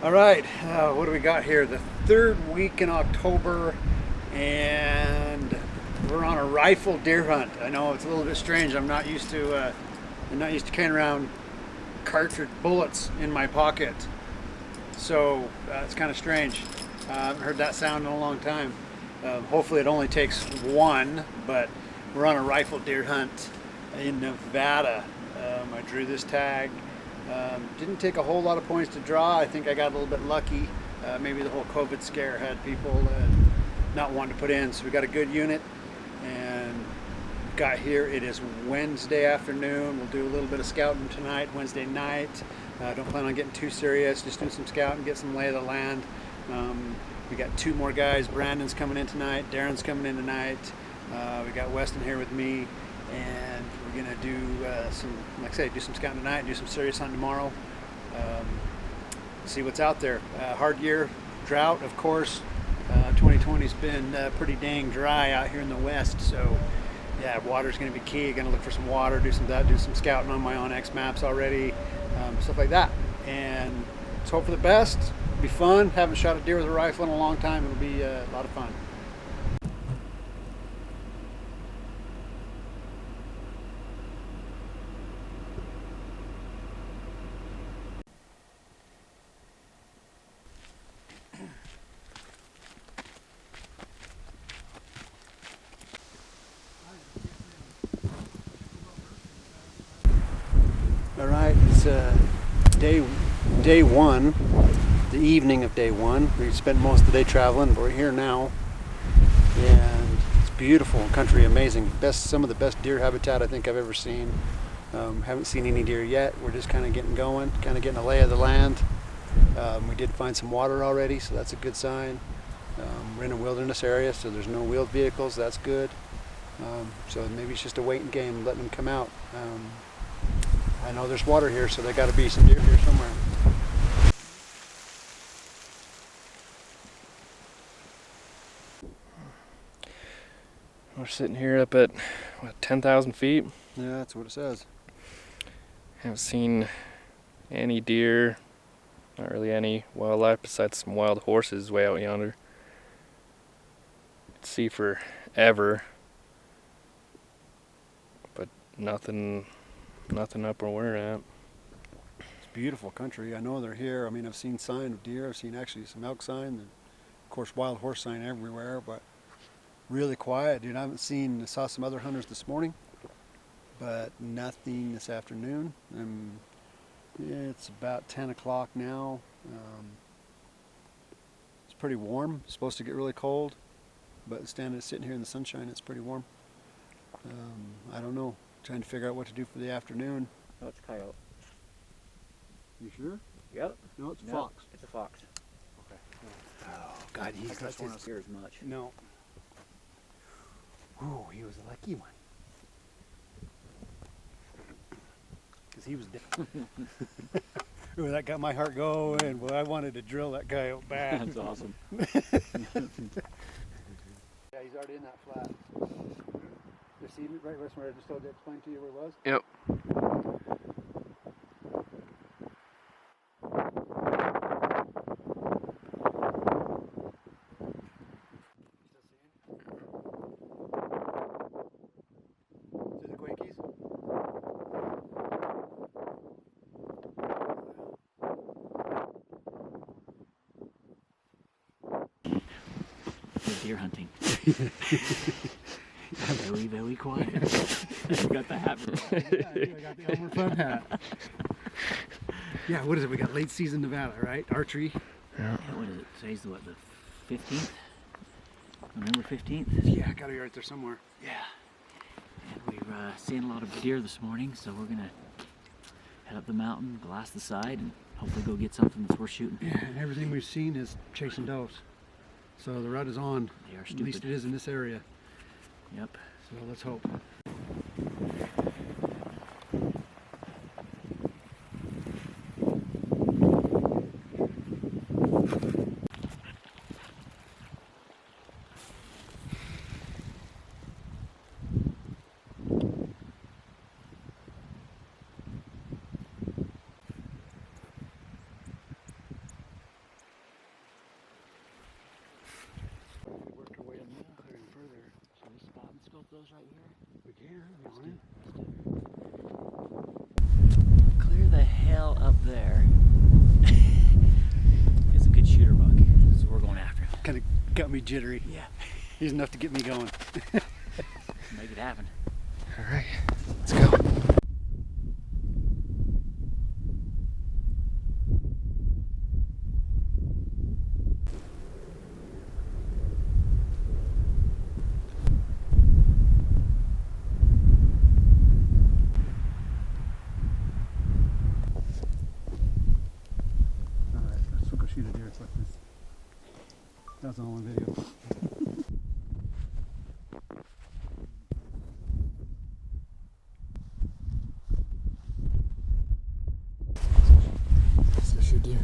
All right, what do we got here? The third week in October, and we're on a rifle deer hunt. I know it's a little bit strange. I'm not used to carrying around cartridge bullets in my pocket, so it's kind of strange. I haven't heard that sound in a long time. Hopefully, it only takes one, but we're on a rifle deer hunt in Nevada. I drew this tag. Didn't take a whole lot of points to draw. I think I got a little bit lucky. Maybe the whole COVID scare had people not wanting to put in. So we got a good unit and got here. It is Wednesday afternoon. We'll do a little bit of scouting tonight, Wednesday night. Don't plan on getting too serious. Just do some scouting, get some lay of the land. We got two more guys. Brandon's coming in tonight. Darren's coming in tonight. We got Weston here with me. And we're gonna do some, like I say, do some scouting tonight, do some serious hunting tomorrow. See what's out there. Hard year, drought, of course. 2020's been pretty dang dry out here in the west, so yeah, water's gonna be key. Gonna look for some water, do some scouting on my Onyx maps already, stuff like that. And let's hope for the best. It'll be fun. Haven't shot a deer with a rifle in a long time. It'll be a lot of fun. All right, it's day one, the evening of day one. We spent most of the day traveling, but we're here now, and it's beautiful country, amazing. Some of the best deer habitat I think I've ever seen. Haven't seen any deer yet. We're just kind of getting going, kind of getting a lay of the land. We did find some water already, so that's a good sign. We're in a wilderness area, so there's no wheeled vehicles. That's good. So maybe it's just a waiting game, letting them come out. I know there's water here, so there got to be some deer here somewhere. We're sitting here up at, what, 10,000 feet? Yeah, that's what it says. Haven't seen any deer, not really any wildlife besides some wild horses way out yonder. Could see forever, but nothing up where we're at. It's beautiful country. I know they're here. I mean, I've seen sign of deer. I've seen actually some elk sign, and of course wild horse sign everywhere, but really quiet, dude. I saw some other hunters this morning, but nothing this afternoon. Yeah, it's about 10 o'clock now. It's pretty warm. It's supposed to get really cold, but sitting here in the sunshine, it's pretty warm. I don't know. Trying to figure out what to do for the afternoon. No, it's a coyote. You sure? Yep. No, it's a No, fox. It's a fox. Okay. Oh, God, I trust his ears much. No. Ooh, he was a lucky one. Because he was dead. Ooh, that got my heart going. Well, I wanted to drill that coyote back. That's awesome. Yeah, he's already in that flat. You see right where I just told you, explain to you where it was? Yep. See the quakies? We're deer hunting. Very, very quiet. You got the hat. Yeah, I got the Elmer Fun hat. Yeah, what is it? We got late season Nevada, right? Archery. Yeah, what is it? Today's what, the 15th? November 15th? Yeah, gotta be right there somewhere. Yeah. And we've seen a lot of deer this morning, so we're gonna head up the mountain, blast the side, and hopefully go get something that's worth shooting. Yeah, and everything we've seen is chasing does. So the rut is on. They are At stupid. least it is in this area. Yep. So let's hope. those right here? We can. Let's do it. Clear the hell up there. It's a good shooter buck, so we're going after him. Kind of got me jittery. Yeah. He's enough to get me going. Make it happen. All right, let's go. Alright, let's go shoot a deer. It's like this. That was all on video. Let's go shoot deer.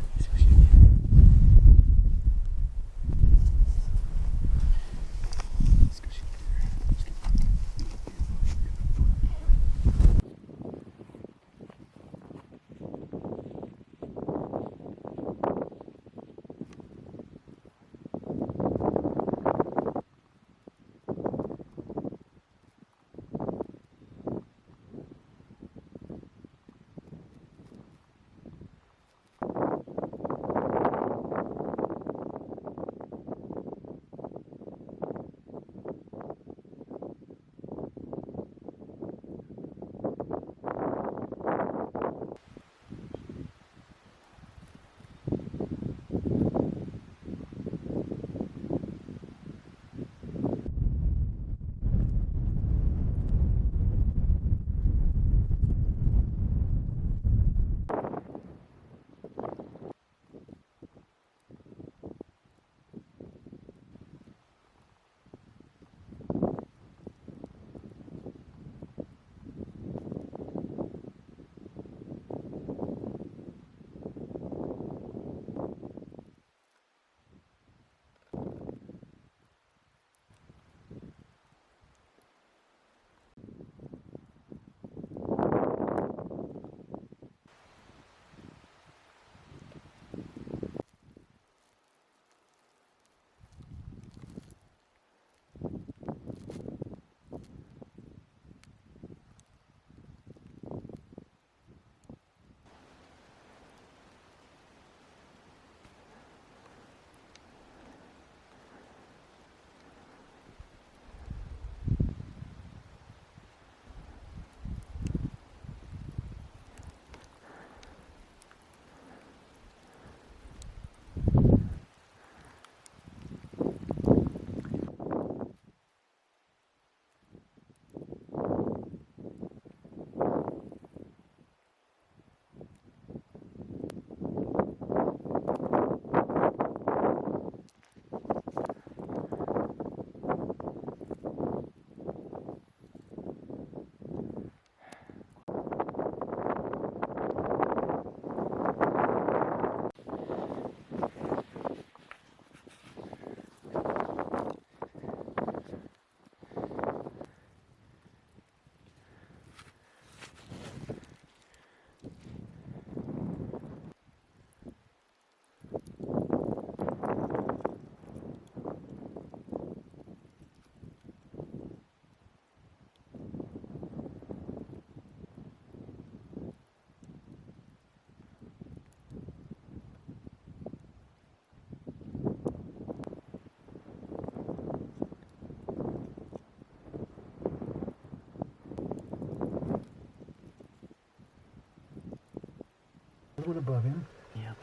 One above him. Yep.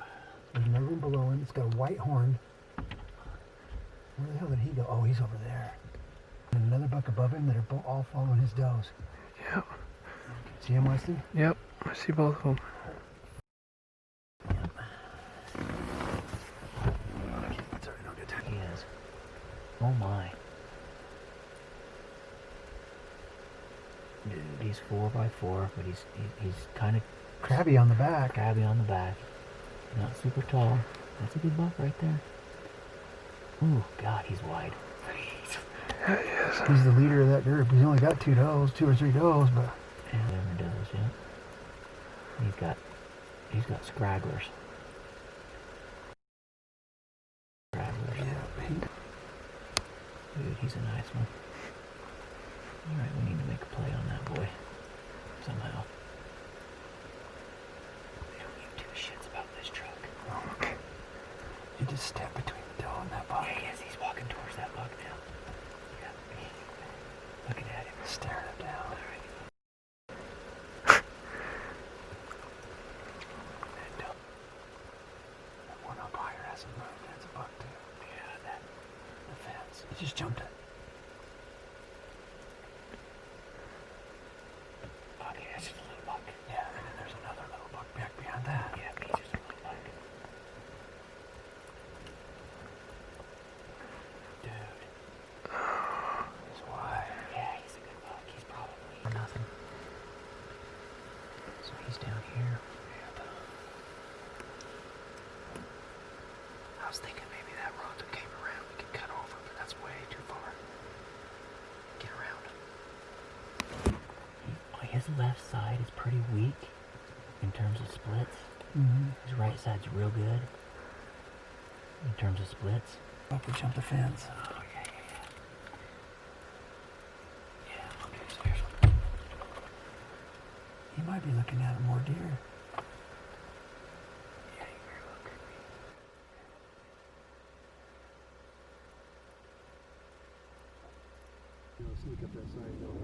There's another one below him. It's got a white horn. Where the hell did he go? Oh, he's over there. And another buck above him that are all following his does. Yep. See him, Wesley? Yep. I see both of them. That's alright, I'll get that. He is. Oh my. Dude, he's 4x4, but he's kind of Crabby on the back. crabby on the back. Not super tall. That's a good buck right there. Ooh, God, he's wide. Yeah, he is. He's the leader of that group. He's only got two or three does, but And never does yet. He's got scragglers. Scragglers. yeah, Dude, he's a nice one. Alright, we need to make a play on that boy. Somehow. They don't give two shits about this truck. You just step between the doe and that buck. Yeah, yes, he's walking towards that buck now. Yeah. Looking at him. Staring him down. Alright. That one up higher hasn't moved. That's a buck too. Yeah, The fence. He just jumped it. okay, that's just a little buck. Yeah, and then there's another little buck back behind that. Yeah, he's just a little buck. Dude. That's why. Yeah, he's a good buck. He's probably or nothing. So he's down here. I was thinking maybe that road that came around we could cut over, but that's way too far. Get around. His left side is pretty weak in terms of splits. His right side's real good in terms of splits. Up to jump the fence. Oh, yeah. Yeah, okay, so here's one. He might be looking at more deer. Yeah, he very well could be. Sneak up that side though.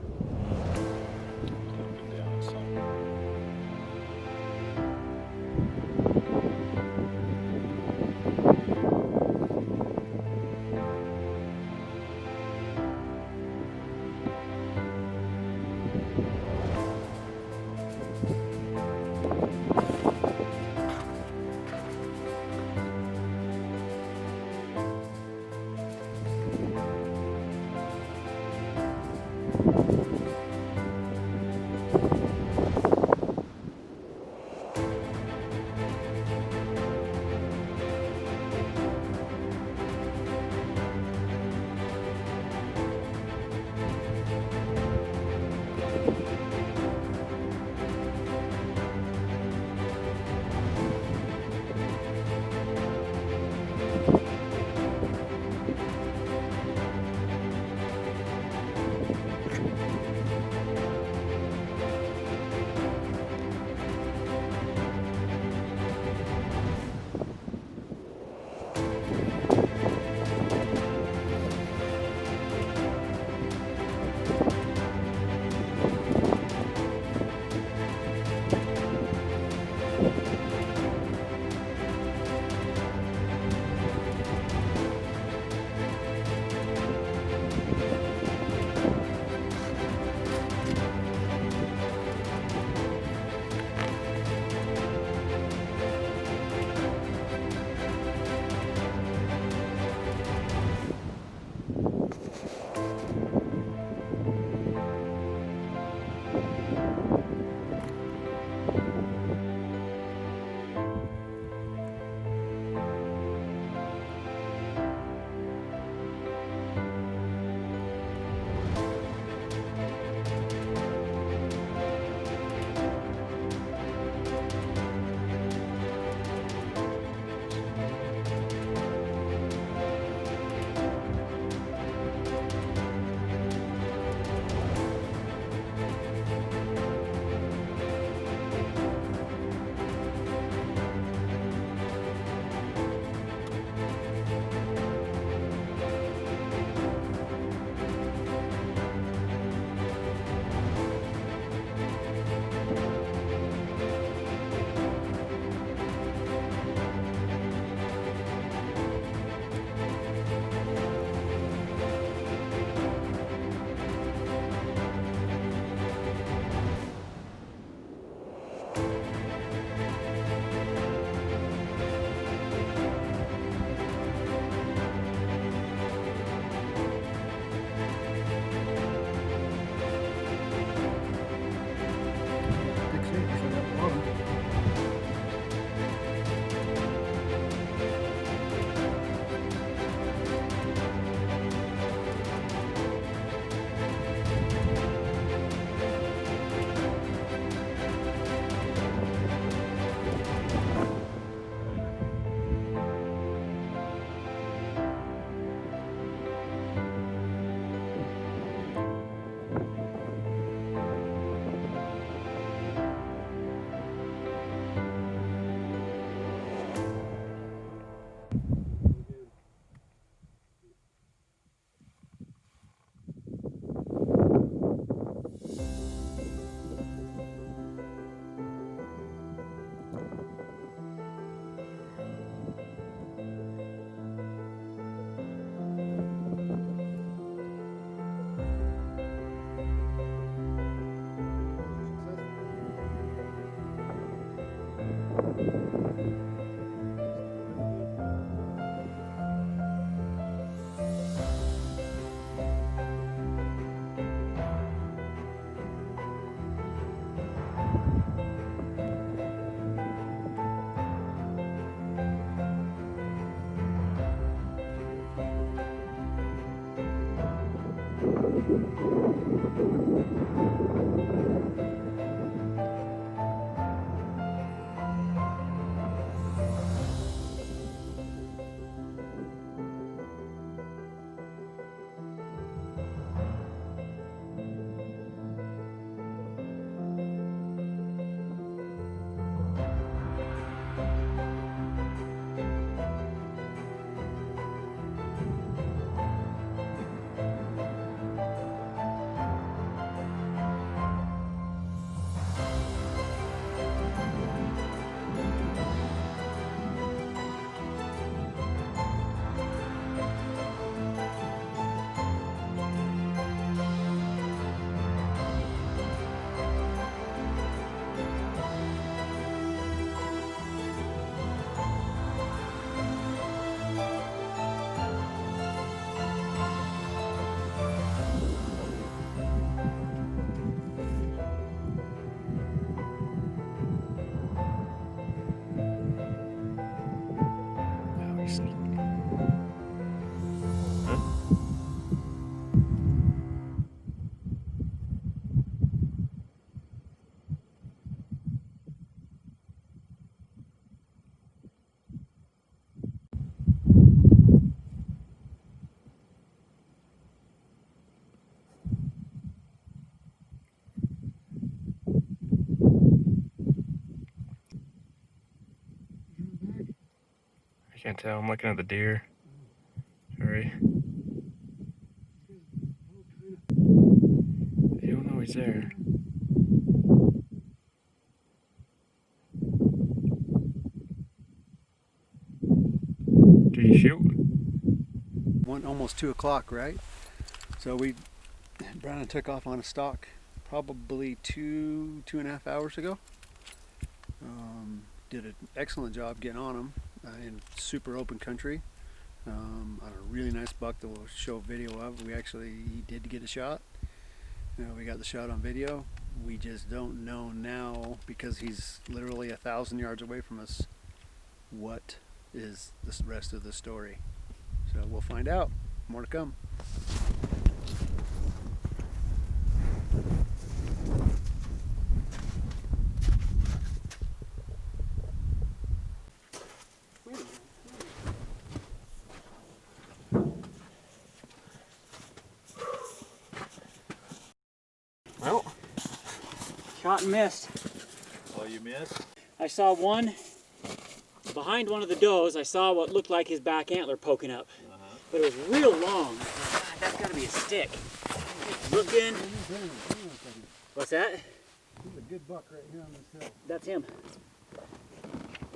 Oh, he's sneaking. Huh? I can't tell. I'm looking at the deer. Sorry. You don't know he's there. Did you shoot? Almost 2 o'clock, right? So Brandon took off on a stalk probably 2.5 hours ago. Did an excellent job getting on him in super open country. On a really nice buck that we'll show video of. He did get a shot. We got the shot on video. We just don't know now, because he's literally 1,000 yards away from us, what is the rest of the story. So we'll find out. More to come. Well, Shot and missed. Oh, you missed? I saw one behind one of the does. I saw what looked like his back antler poking up, but it was real long. God, that's got to be a stick. Looking. What's that? He's a good buck right here on this hill. That's him.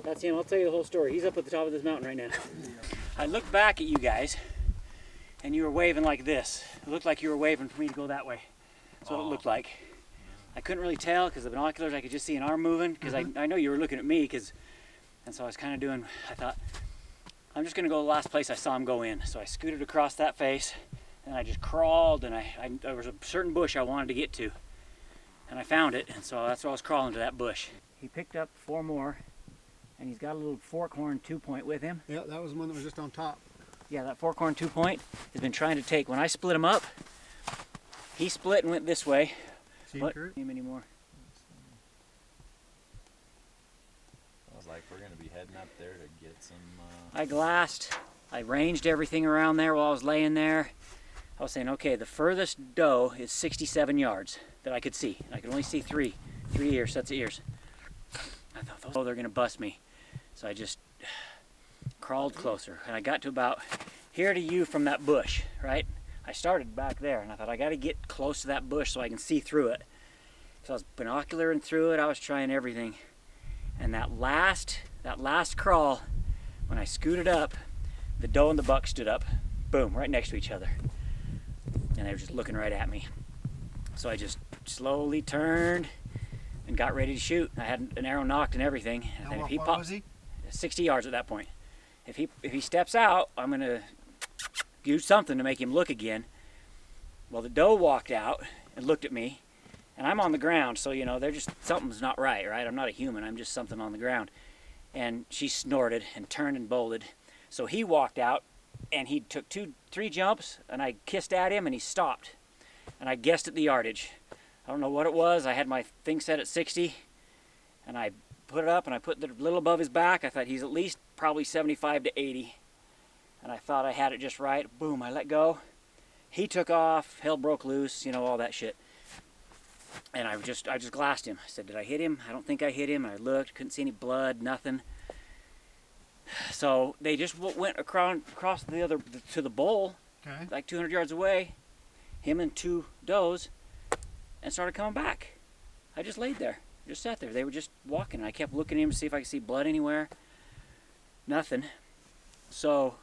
That's him. I'll tell you the whole story. He's up at the top of this mountain right now. I looked back at you guys, and you were waving like this. It looked like you were waving for me to go that way. That's what it looked like. I couldn't really tell because the binoculars, I could just see an arm moving, because I know you were looking at me, and so I was kind of doing, I thought, I'm just going to go the last place I saw him go in. So I scooted across that face, and I just crawled, and there was a certain bush I wanted to get to, and I found it, and so that's why I was crawling to that bush. He picked up 4 more, and he's got a little forkhorn 2-point with him. Yeah, that was the one that was just on top. Yeah, that forkhorn 2-point has been trying to take. When I split him up, he split and went this way. See But Kurt? him anymore. I was like, we're going to be heading up there to get some... I glassed. I ranged everything around there while I was laying there. I was saying, okay, the furthest doe is 67 yards that I could see. I could only see three sets of ears. I thought, oh, they're going to bust me. So I just crawled closer, and I got to about here to you from that bush, right? I started back there, and I thought I got to get close to that bush so I can see through it. So I was binocularing through it. I was trying everything, and that last crawl, when I scooted up, the doe and the buck stood up, boom, right next to each other, and they were just looking right at me. So I just slowly turned and got ready to shoot. I had an arrow knocked and everything. And How if he far pops, was he? 60 yards at that point. If he steps out, I'm gonna do something to make him look again. Well, the doe walked out and looked at me, and I'm on the ground, so they're just, something's not right? I'm not a human, I'm just something on the ground. And she snorted and turned and bolted. So he walked out, and he took 2-3 jumps, and I kissed at him, and he stopped. and I guessed at the yardage. I don't know what it was. I had my thing set at 60, and I put it up, and I put it a little above his back. I thought he's at least probably 75 to 80, and I thought I had it just right. Boom, I let go. He took off, hell broke loose, you know, all that shit. And I just glassed him. I said, did I hit him? I don't think I hit him. I looked, couldn't see any blood, nothing. So they just went across to the bowl, Okay. like 200 yards away, him and 2 does, and started coming back. I just laid there, just sat there. They were just walking. I kept looking at him to see if I could see blood anywhere. Nothing. So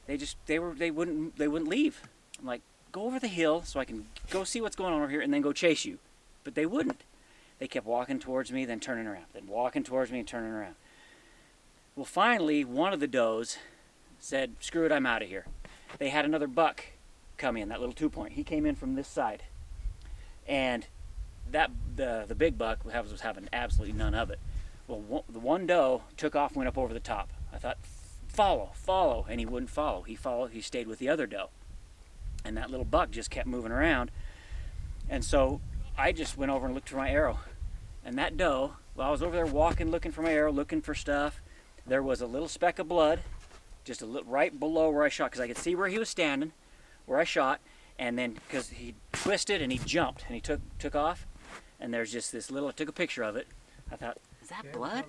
they wouldn't leave. I'm like, go over the hill so I can go see what's going on over here and then go chase you. But they wouldn't. They kept walking towards me, then turning around, then walking towards me and turning around. Well, finally, one of the does said, screw it, I'm out of here. They had another buck come in, that little 2-point. He came in from this side. And the big buck was having absolutely none of it. Well, the one doe took off, went up over the top. I thought, follow, and he wouldn't follow. He stayed with the other doe. And that little buck just kept moving around. And so I just went over and looked for my arrow. And that doe, while I was over there walking, looking for my arrow, looking for stuff, there was a little speck of blood, just a little right below where I shot, because I could see where he was standing, where I shot, and then because he twisted and he jumped and he took off, and there's just this little. I took a picture of it. I thought, is that blood?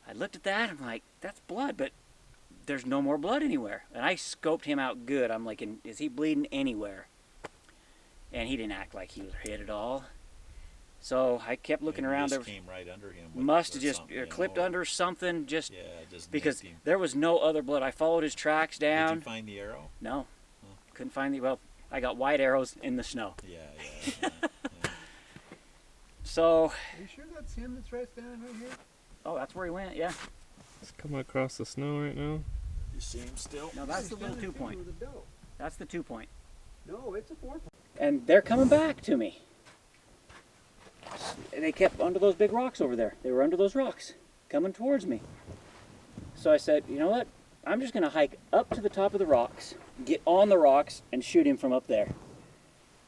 I looked at that. I'm like, that's blood, but there's no more blood anywhere. And I scoped him out good. I'm like, is he bleeding anywhere? And he didn't act like he was hit at all. So I kept looking around. There came right under him. Must have just clipped under something, just because him. there was no other blood. I followed his tracks down. Did you find the arrow? No, couldn't find the. Well, I got white arrows in the snow. Yeah. So. Are you sure that's him that's right standing right here? Oh, that's where he went. Yeah. It's coming across the snow right now. You see him still? No, that's the little 2-point. That's the 2-point. No, it's a 4-point. And they're coming back to me. They kept under those big rocks over there. They were under those rocks, coming towards me. So I said, you know what? I'm just going to hike up to the top of the rocks, get on the rocks, and shoot him from up there.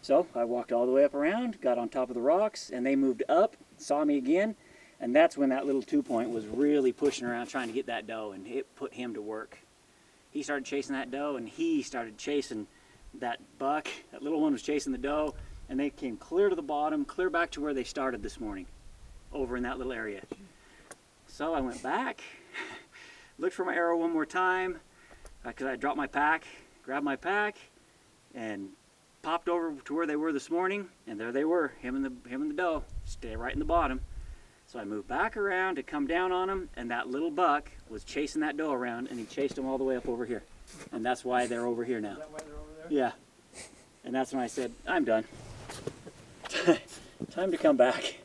So I walked all the way up around, got on top of the rocks, and they moved up, saw me again, and that's when that little 2-point was really pushing around trying to get that doe, and it put him to work. He started chasing that doe, and he started chasing that buck. That little one was chasing the doe, and they came clear to the bottom, clear back to where they started this morning, over in that little area. So I went back, looked for my arrow one more time, because I dropped my pack, grabbed my pack, and popped over to where they were this morning, and there they were, him and the doe, stay right in the bottom. So I moved back around to come down on him, and that little buck was chasing that doe around, and he chased them all the way up over here. And that's why they're over here now. Is that why they're over there? Yeah. And that's when I said, I'm done. Time to come back.